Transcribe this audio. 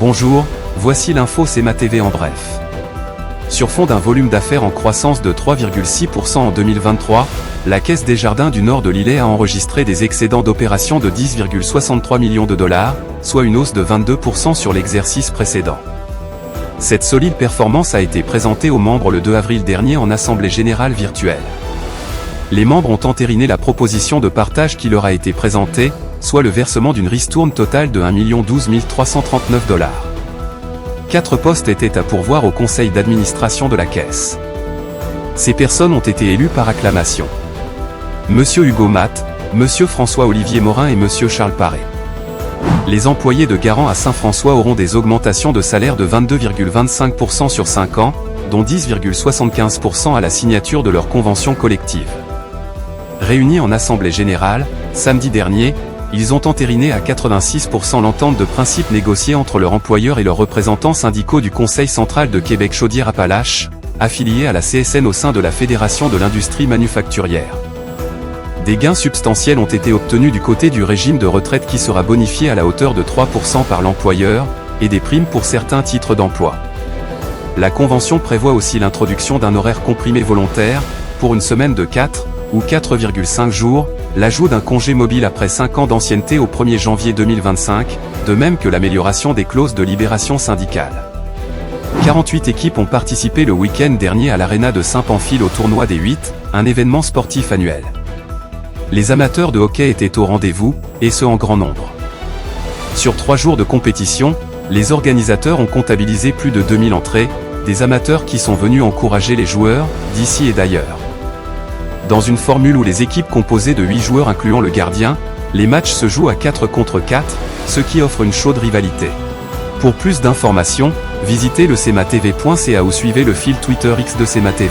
Bonjour, voici l'info CMA TV en bref. Sur fond d'un volume d'affaires en croissance de 3,6% en 2023, la Caisse des Jardins du Nord de l'Îlet a enregistré des excédents d'opération de 10,63 millions de dollars, soit une hausse de 22% sur l'exercice précédent. Cette solide performance a été présentée aux membres le 2 avril dernier en assemblée générale virtuelle. Les membres ont entériné la proposition de partage qui leur a été présentée, soit le versement d'une ristourne totale de 1 012 339 dollars. 4 postes étaient à pourvoir au conseil d'administration de la Caisse. Ces personnes ont été élues par acclamation. Monsieur Hugo Matt, Monsieur François-Olivier Morin et Monsieur Charles Paré. Les employés de Garant à Saint-François auront des augmentations de salaire de 22,25% sur 5 ans, dont 10,75% à la signature de leur convention collective. Réunis en assemblée générale, samedi dernier, ils ont entériné à 86% l'entente de principe négociée entre leur employeur et leurs représentants syndicaux du Conseil central de Québec Chaudière-Appalaches, affilié à la CSN au sein de la Fédération de l'industrie manufacturière. Des gains substantiels ont été obtenus du côté du régime de retraite qui sera bonifié à la hauteur de 3% par l'employeur, et des primes pour certains titres d'emploi. La convention prévoit aussi l'introduction d'un horaire comprimé volontaire, pour une semaine de 4 ou 4,5 jours, l'ajout d'un congé mobile après 5 ans d'ancienneté au 1er janvier 2025, de même que l'amélioration des clauses de libération syndicale. 48 équipes ont participé le week-end dernier à l'Arena de Saint-Pamphile au tournoi des 8, un événement sportif annuel. Les amateurs de hockey étaient au rendez-vous, et ce en grand nombre. Sur 3 jours de compétition, les organisateurs ont comptabilisé plus de 2000 entrées, des amateurs qui sont venus encourager les joueurs, d'ici et d'ailleurs. Dans une formule où les équipes composées de 8 joueurs incluant le gardien, les matchs se jouent à 4 contre 4, ce qui offre une chaude rivalité. Pour plus d'informations, visitez le cmatv.ca ou suivez le fil Twitter X de CMA TV.